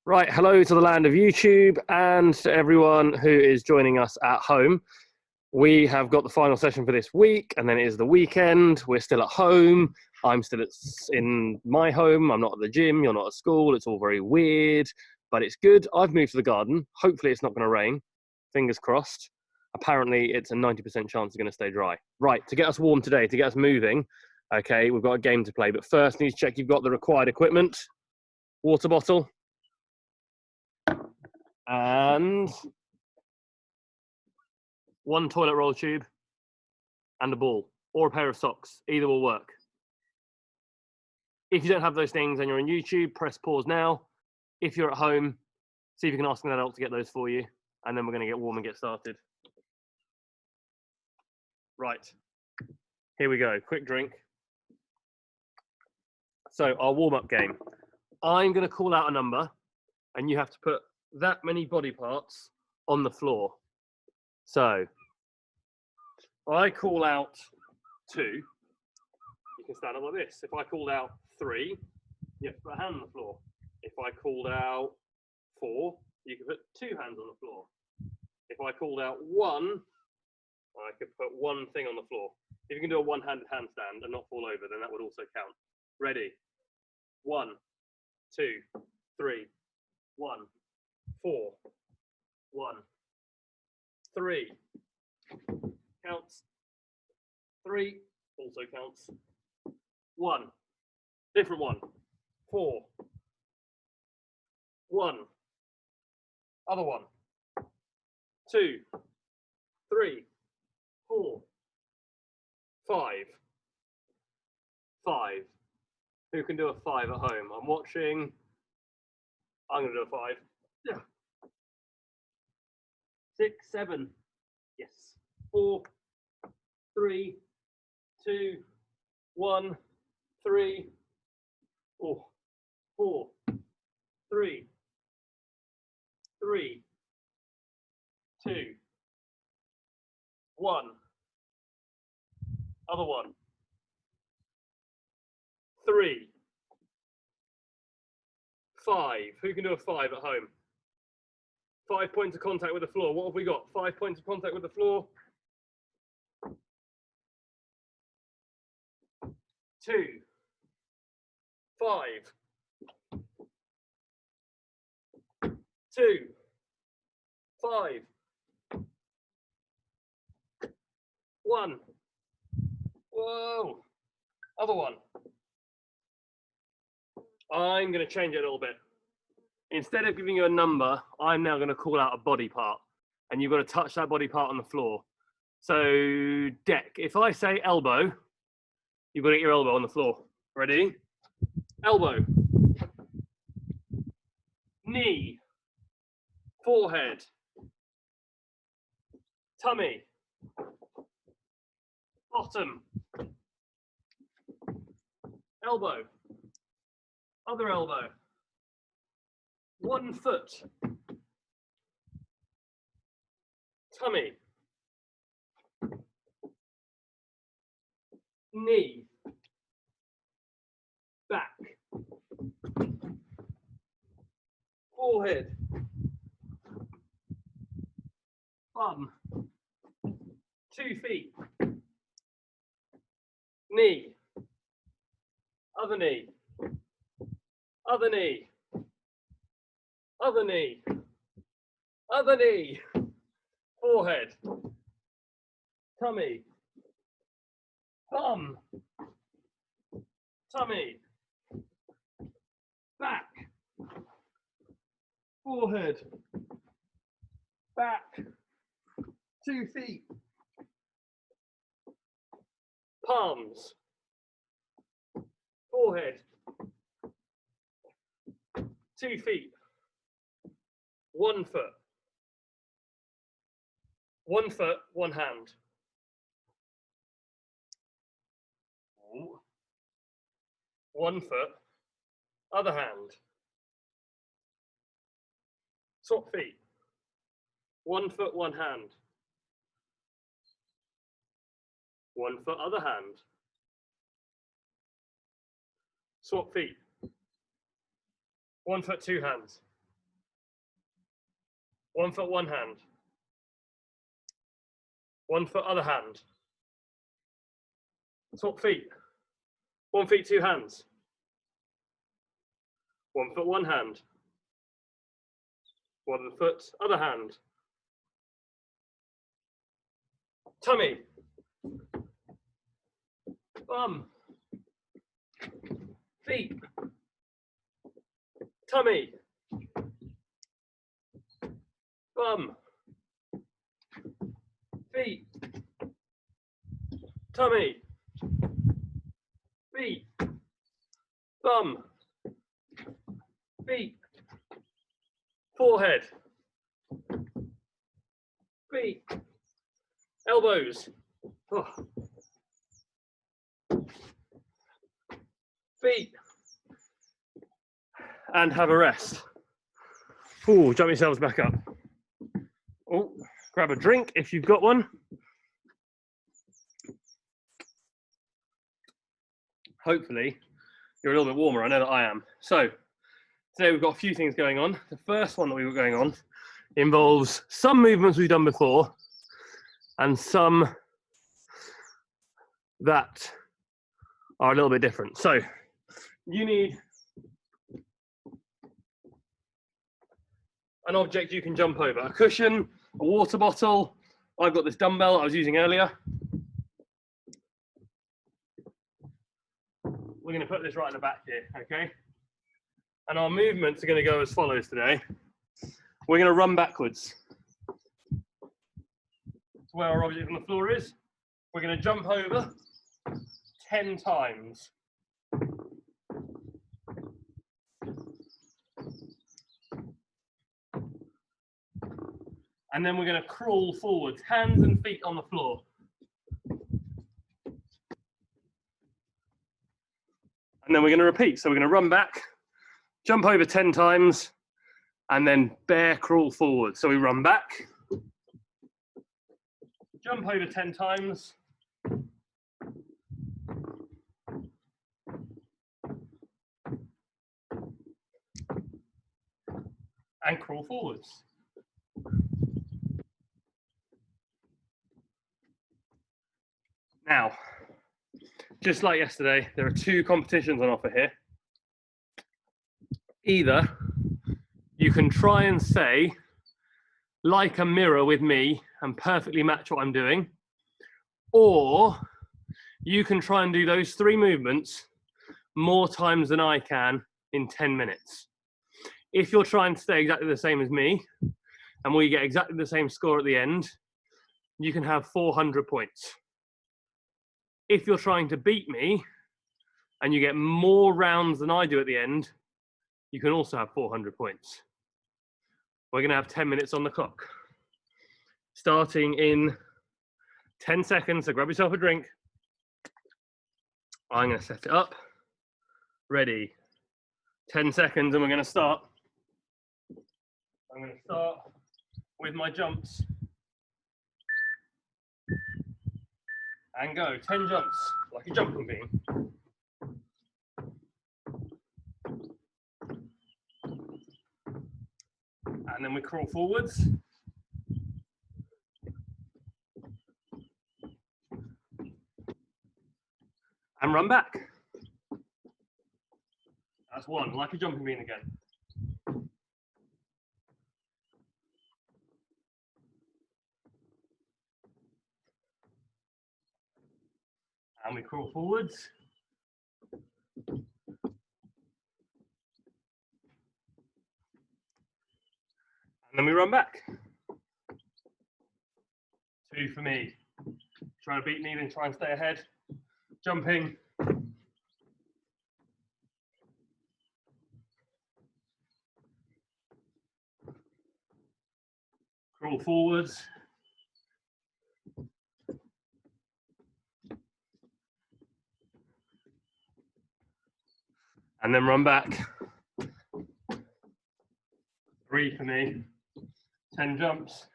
Right, hello to the land of YouTube and to everyone who is joining us at home. We have got the final session for this week, and then it is the weekend. We're still at home. I'm still in my home. I'm not at the gym. You're not at school. It's all very weird, but it's good. I've moved to the garden. Hopefully it's not going to rain. Fingers crossed. Apparently it's a 90% chance it's going to stay dry. Right, to get us warm today, to get us moving, okay, we've got a game to play. But first, need to check you've got the required equipment. Water bottle. And one toilet roll tube and a ball or a pair of socks. Either will work. If you don't have those things and you're on YouTube, press pause now. If you're at home, see if you can ask an adult to get those for you, and then we're going to get warm and get started. Right, here we go. Quick drink. So our warm-up game. I'm going to call out a number, and you have to put that many body parts on the floor. So I call out 2, you can stand up like this. If I called out 3, you have to put a hand on the floor. If I called out 4, you can put 2 hands on the floor. If I called out 1, I could put 1 thing on the floor. If you can do a one-handed handstand and not fall over, then that would also count. Ready? 1, 2, 3, 1, 4, 1, 3. Counts. 3 also counts. 1. Different one. 4. 1. Other one. 2, 3, 4, 5. 5. Who can do a 5 at home? I'm watching. I'm going to do a 5. Yeah. 6, 7. Yes. 4, 3, 2, 1, 3, 4, 4, 3, 3, 2, 1. Other one. 3, 5. Who can do a 5 at home? 5 points of contact with the floor. What have we got? 5 points of contact with the floor. 2, 5, 2, 5, 1. Whoa. Other one. I'm going to change it a little bit. Instead of giving you a number, I'm now going to call out a body part, and you've got to touch that body part on the floor. So, deck, if I say elbow, you've got to get your elbow on the floor. Ready? Elbow. Knee. Forehead. Tummy. Bottom. Elbow. Other elbow. 1 foot. Tummy. Knee. Back. Forehead. Bum. 2 feet. Knee. Other knee. Other knee. Other knee. Other knee. Forehead. Tummy. Bum. Tummy. Back. Forehead. Back. 2 feet. Palms. Forehead. 2 feet. 1 foot. 1 foot, 1 hand. 1 foot, other hand. Swap feet. 1 foot, 1 hand. 1 foot, other hand. Swap feet. 1 foot, 2 hands. 1 foot, one hand. 1 foot, other hand. Swap feet. 1 feet, 2 hands. 1 foot, one hand. 1 foot, other hand. Tummy. Bum. Feet. Tummy. Bum. Feet. Tummy. Feet. Bum. Feet. Forehead. Feet. Elbows. Oh. Feet. And have a rest. Ooh, jump yourselves back up. Oh, grab a drink if you've got one. Hopefully, you're a little bit warmer. I know that I am. So, today we've got a few things going on. The first one that we've got going on involves some movements we've done before and some that are a little bit different. So, you need an object you can jump over. A cushion, a water bottle. I've got this dumbbell I was using earlier. We're going to put this right in the back here, okay? And our movements are going to go as follows today. We're going to run backwards to where our object on the floor is. We're going to jump over 10 times. And then we're going to crawl forwards, hands and feet on the floor. And then we're going to repeat. So we're going to run back, jump over 10 times, and then bear crawl forward. So we run back, jump over 10 times, and crawl forwards. Now, just like yesterday, there are 2 competitions on offer here. Either you can try and say, like a mirror with me, and perfectly match what I'm doing, or you can try and do those 3 movements more times than I can in 10 minutes. If you're trying to stay exactly the same as me, and we get exactly the same score at the end, you can have 400 points. If you're trying to beat me and you get more rounds than I do at the end, you can also have 400 points. We're going to have 10 minutes on the clock. Starting in 10 seconds, so grab yourself a drink. I'm going to set it up. Ready. 10 seconds and we're going to start. I'm going to start with my jumps. And go, 10 jumps, like a jumping bean. And then we crawl forwards. And run back. That's 1, like a jumping bean again. And we crawl forwards. And then we run back. 2 for me. Try to beat me, then try and stay ahead. Jumping. Crawl forwards. And then run back. 3 for me. 10 jumps.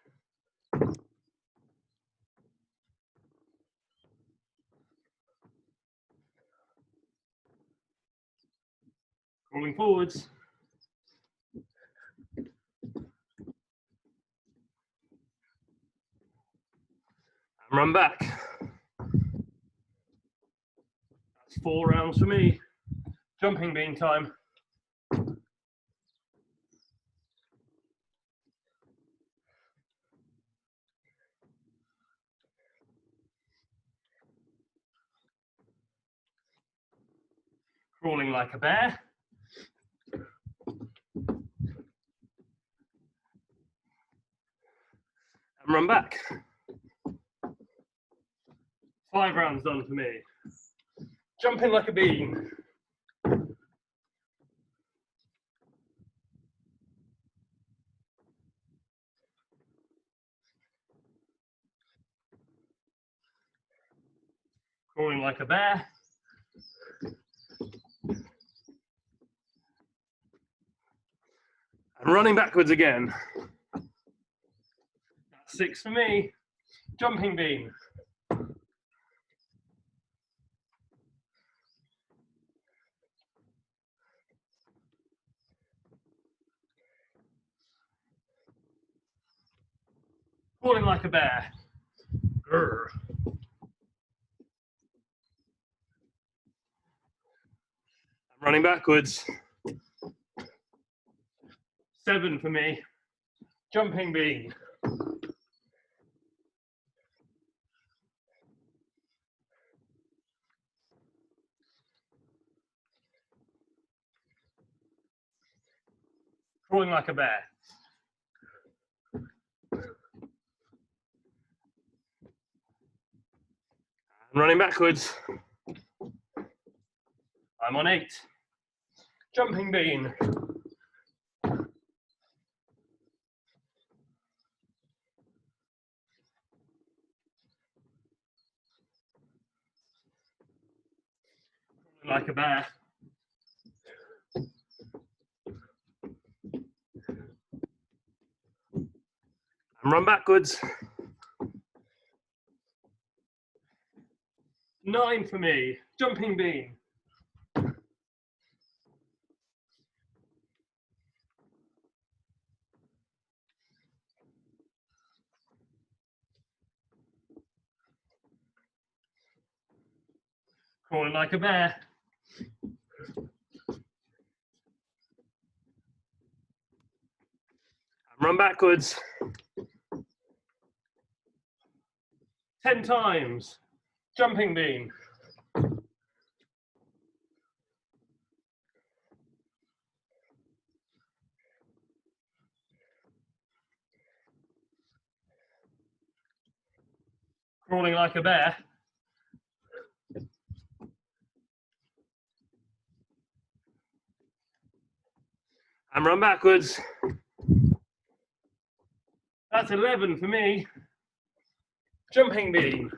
Crawling forwards. And run back. That's 4 rounds for me. Jumping bean time. Crawling like a bear. And run back. 5 rounds done for me. Jumping like a bean. Crawling like a bear. And running backwards again. That's 6 for me. Jumping bean. Crawling like a bear. Grr. I'm running backwards. 7 for me. Jumping bean. Crawling like a bear. I'm running backwards. I'm on 8. Jumping bean. Like a bear. And run backwards. 9 for me. Jumping bean. Crawling like a bear. And run backwards. 10 times. Jumping bean. Crawling like a bear. And run backwards. That's 11 for me. Jumping bean.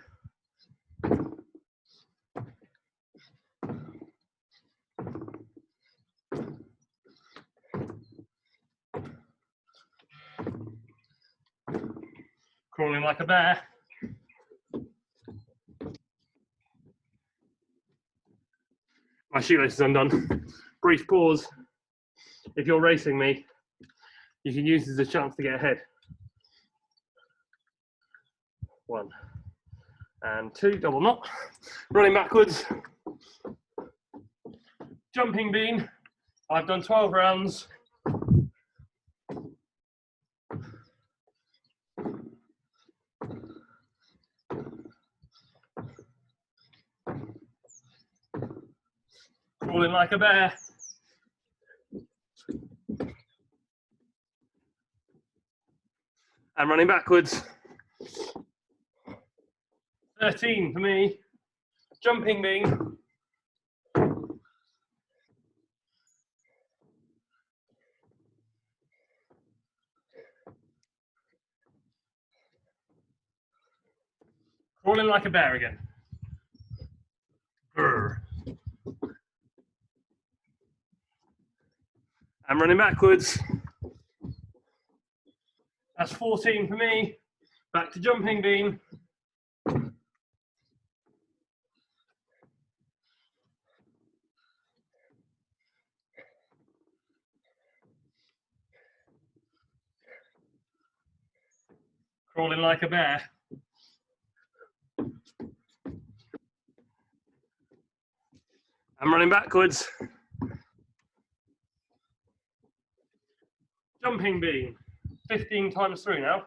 Crawling like a bear. My shoelace is undone. Brief pause. If you're racing me, you can use this as a chance to get ahead. 1 and 2, double knot. Running backwards. Jumping bean. I've done 12 rounds. Crawling like a bear. And running backwards. 13 for me. Jumping bean. Crawling like a bear again. Grr. I'm running backwards. That's 14 for me. Back to jumping bean. Crawling like a bear. I'm running backwards. Jumping bean. 15 times through now.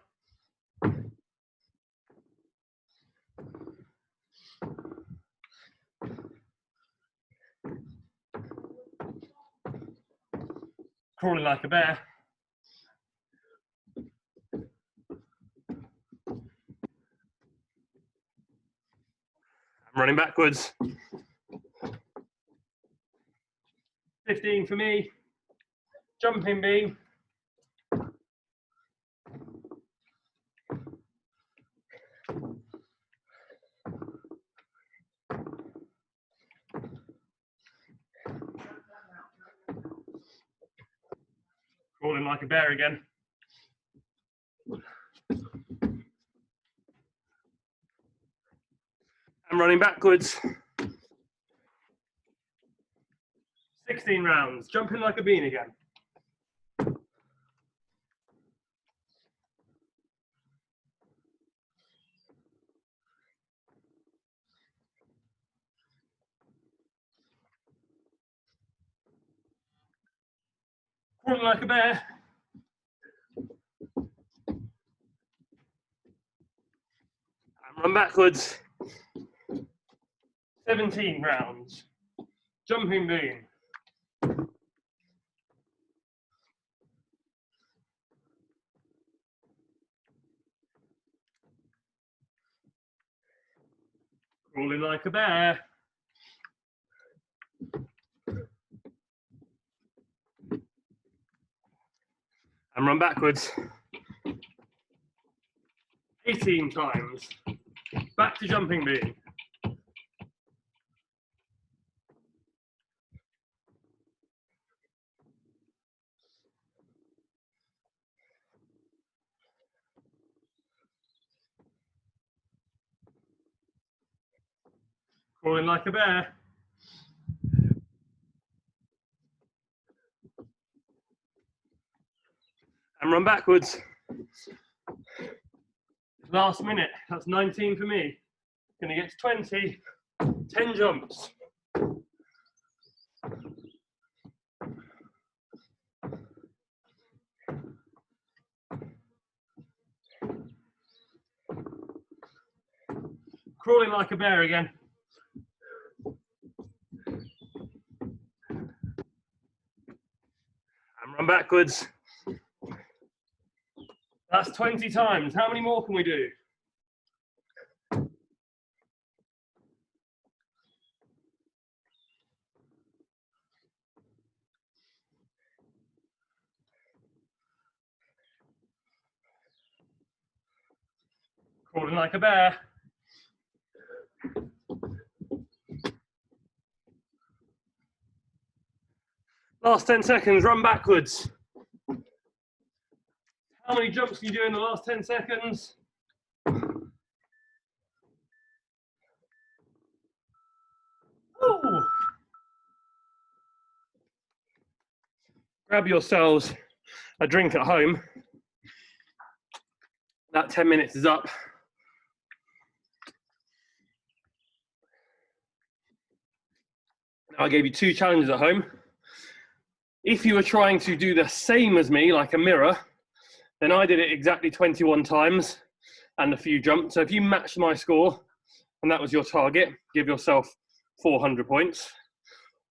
Crawling like a bear. I'm running backwards. 15 for me. Jumping bean. Crawling like a bear again. I'm running backwards. 16 rounds. Jumping like a bean again. Crawling like a bear. I'm running backwards. 17 rounds. Jumping bean. Crawling like a bear. And run backwards. 18 times. Back to jumping bean. Crawling like a bear. And run backwards. Last minute, that's 19 for me. Gonna get to 20, 10 jumps. Crawling like a bear again. And run backwards. That's 20 times. How many more can we do? Crawling like a bear. Last 10 seconds, run backwards. How many jumps can you do in the last 10 seconds? Ooh. Grab yourselves a drink at home. That 10 minutes is up. Now I gave you 2 challenges at home. If you were trying to do the same as me, like a mirror, then I did it exactly 21 times and a few jumps. So if you matched my score and that was your target, give yourself 400 points.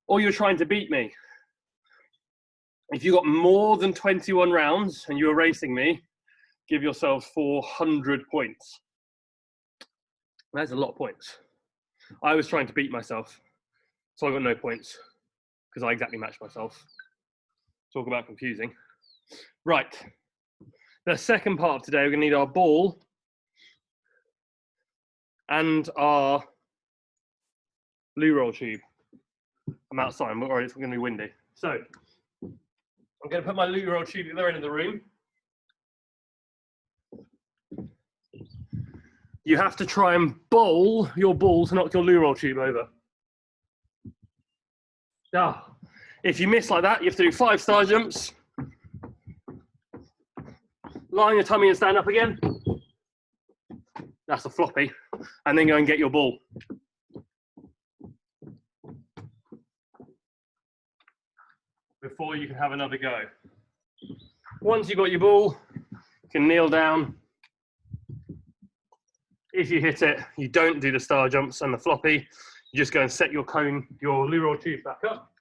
Or you're trying to beat me. If you got more than 21 rounds and you were racing me, give yourself 400 points. That's a lot of points. I was trying to beat myself, so I got no points because I exactly matched myself. Talk about confusing. Right. The second part of today, we're going to need our ball and our loo roll tube. I'm outside, but it's going to be windy. So I'm going to put my loo roll tube at the other end of the room. You have to try and bowl your ball to knock your loo roll tube over. Now, if you miss like that, you have to do 5 star jumps. Lie on your tummy and stand up again. That's a floppy. And then go and get your ball. before you can have another go. Once you've got your ball, you can kneel down. If you hit it, you don't do the star jumps and the floppy. You just go and set your cone, your loo roll tube back up.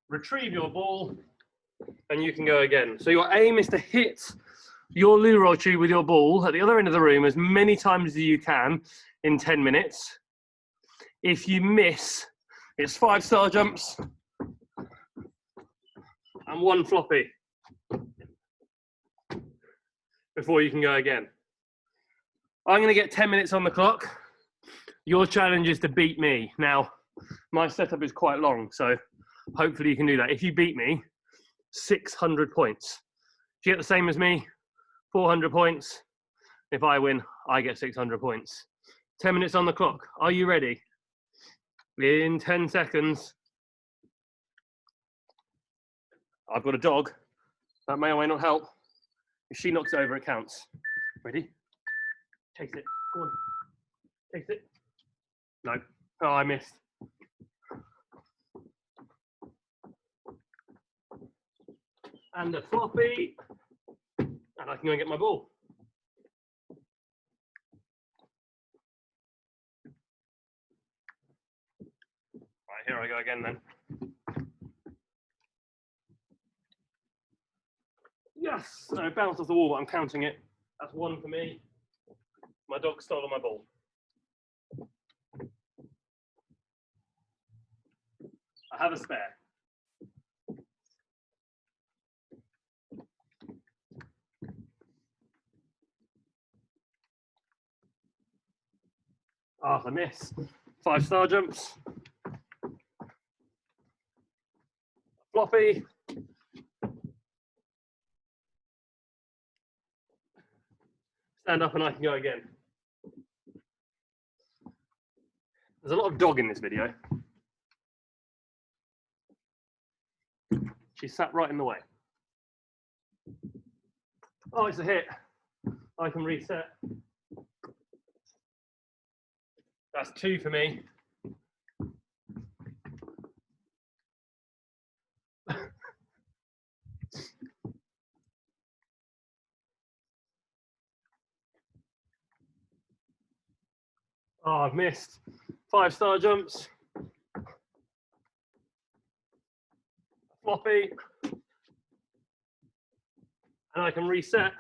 Retrieve your ball, and you can go again. So your aim is to hit your loo roll tube with your ball at the other end of the room as many times as you can in 10 minutes. If you miss, it's 5 star jumps and 1 floppy before you can go again. I'm going to get 10 minutes on the clock. Your challenge is to beat me. Now, my setup is quite long, so hopefully you can do that. If you beat me, 600 points. If you get the same as me, 400 points. If I win, I get 600 points. 10 minutes on the clock. Are you ready? In 10 seconds. I've got a dog. That may or may not help. If she knocks it over, it counts. Ready? Chase it. Go on. Chase it. No. Oh, I missed. And a floppy. And I can go and get my ball. Right, here I go again then. Yes! No, it bounced off the wall, but I'm counting it. That's 1 for me. My dog stole my ball. I have a spare. Ah, I miss. 5 star jumps. Floppy. Stand up and I can go again. There's a lot of dog in this video. She sat right in the way. Oh, it's a hit. I can reset. That's 2 for me. Oh, I've missed. 5 star jumps. Floppy. And I can reset.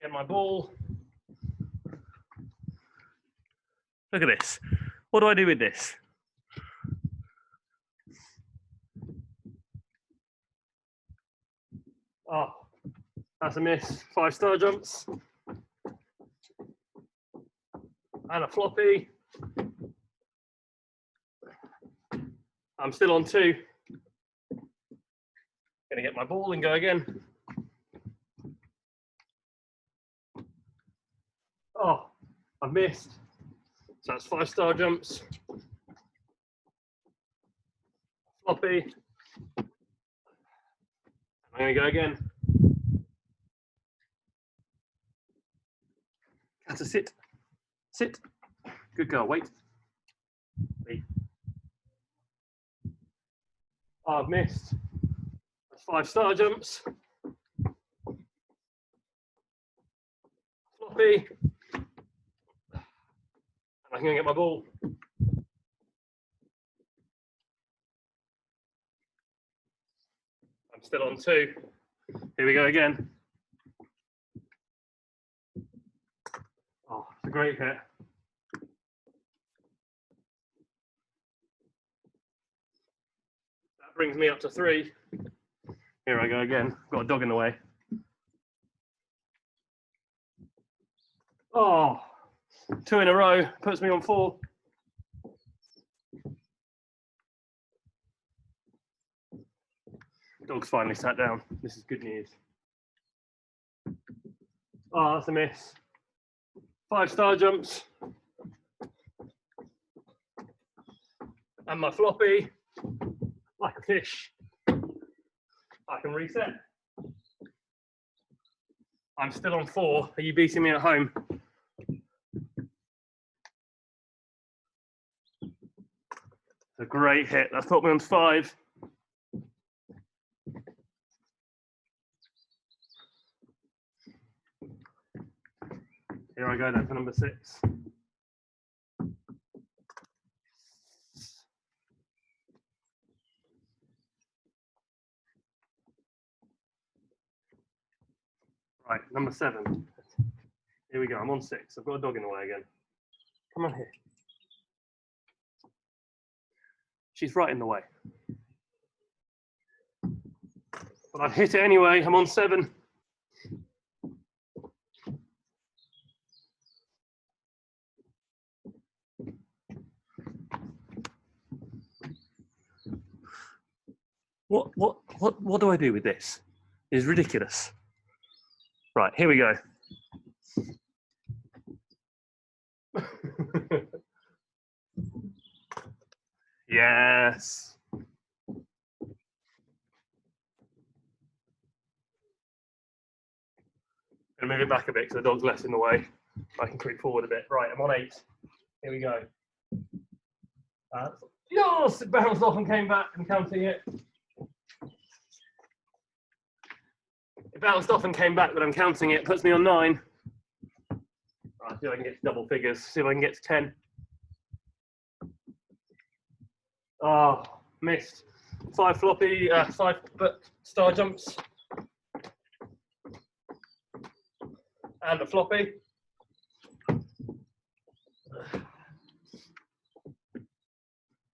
Get my ball. Look at this. What do I do with this? Oh, that's a miss. 5 star jumps. And a floppy. I'm still on 2. Gonna get my ball and go again. Oh, I've missed. So that's 5 star jumps. Floppy. I'm gonna go again. That's a sit. Sit. Good girl, wait. Wait. Oh, I've missed. That's 5 star jumps. Floppy. And I can go get my ball. I'm still on 2. Here we go again. Oh, it's a great hit. That brings me up to 3. Here I go again. Got a dog in the way. Oh, 2 in a row, puts me on 4. Dog's finally sat down. This is good news. Oh, that's a miss. 5 star jumps. And my floppy, like a fish. I can reset. I'm still on 4. Are you beating me at home? A great hit. That's put me on 5. Here I go then for number 6. Right, number 7. Here we go. I'm on 6. I've got a dog in the way again. Come on here. She's right in the way. But I've hit it anyway. I'm on 7. What do I do with this? It's ridiculous. Right, here we go. Yes. Gonna move it back a bit because the dog's less in the way. I can creep forward a bit. Right, I'm on 8. Here we go. Yes, it bounced off and came back. I'm counting it. It bounced off and came back, but I'm counting it. Puts me on 9. Right, see if I can get to double figures. See if I can get to 10. Oh, missed. 5 floppy, 5 star jumps. And a floppy.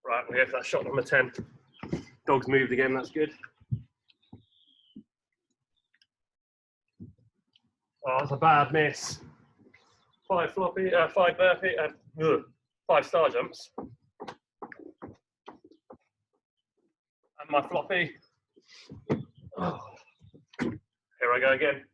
Right, we'll go for that shot number 10. Dog's moved again, that's good. Oh, that's a bad miss. 5 floppy, 5 burpee, 5 star jumps. And my floppy. Oh. Here I go again.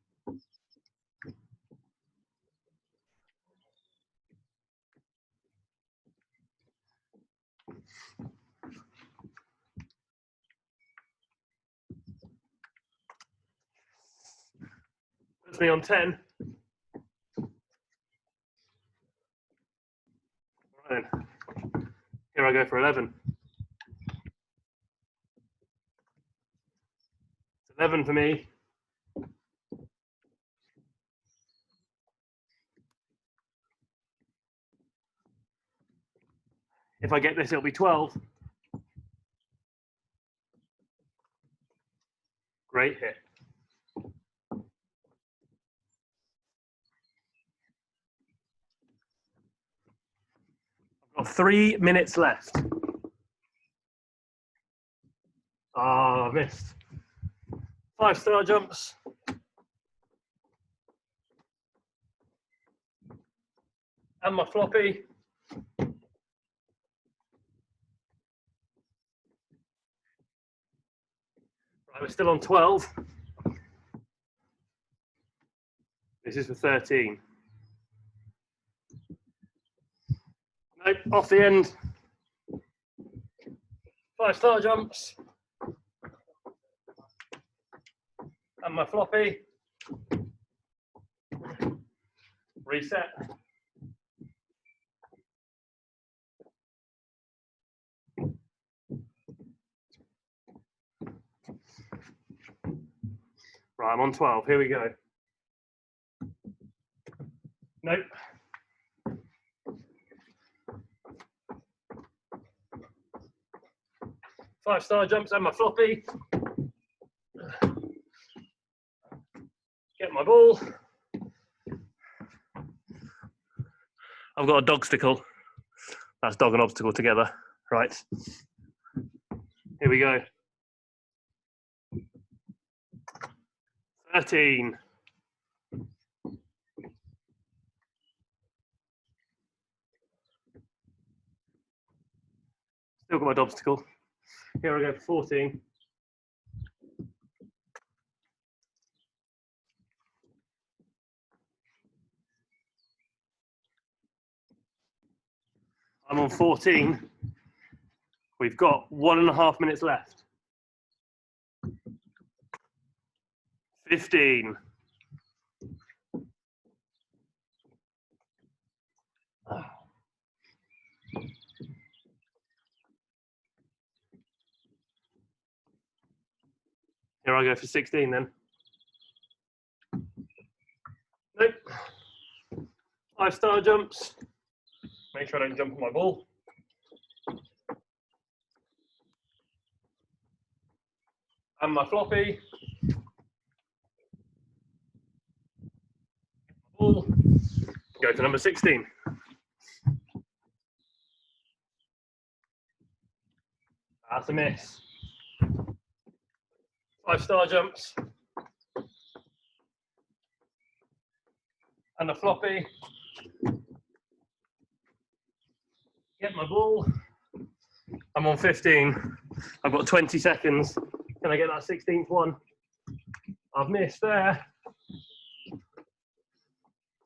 Puts me on 10. Right then. Here I go for 11. It's 11 for me. If I get this, it'll be 12. Great hit. I've got 3 minutes left. Ah, I missed. 5 star jumps. And my floppy. Right, we're still on 12. This is for 13. Nope, off the end. 5 star jumps. And my floppy. Reset. Right, I'm on 12. Here we go. Nope. Five star jumps and my floppy. Get my ball. I've got a dog stickle. That's dog and obstacle together. Right. Here we go. 13. Still got my obstacle. Here I go for 14. I'm on 14. We've got 1.5 minutes left. 15. Here I go for 16 then. Nope. 5-star jumps. Make sure I don't jump on my ball. And my floppy. Ball. Go to number 16. That's a miss. 5-star jumps. And a floppy. Get my ball. I'm on 15. I've got 20 seconds. Can I get that 16th one? I've missed there. It's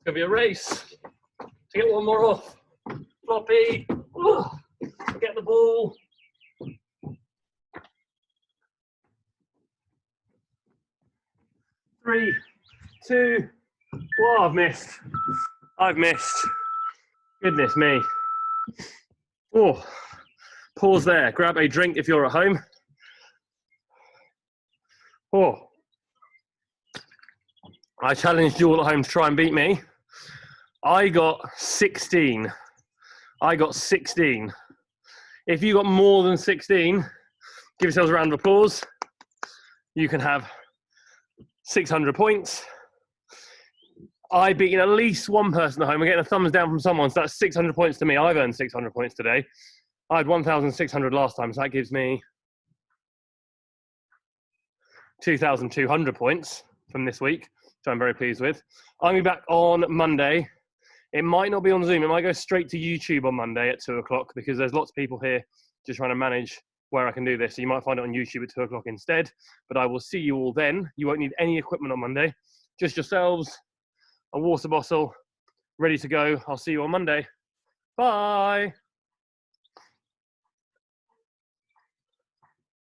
going to be a race to get one more off. Floppy. Ooh. Get the ball. 3, 2. Whoa, I've missed. I've missed. Goodness me. Oh, pause there. Grab a drink if you're at home. Oh, I challenged you all at home to try and beat me. I got 16. I got 16. If you got more than 16, give yourselves a round of applause. You can have 600 points. I've beaten at least one person at home. I'm getting a thumbs down from someone, so that's 600 points to me. I've earned 600 points today. I had 1,600 last time, so that gives me 2,200 points from this week, which I'm very pleased with. I'll be back on Monday. It might not be on Zoom. It might go straight to YouTube on Monday at 2 o'clock because there's lots of people here just trying to manage where I can do this. So you might find it on YouTube at 2 o'clock instead, but I will see you all then. You won't need any equipment on Monday, just yourselves, a water bottle, ready to go. I'll see you on Monday. Bye.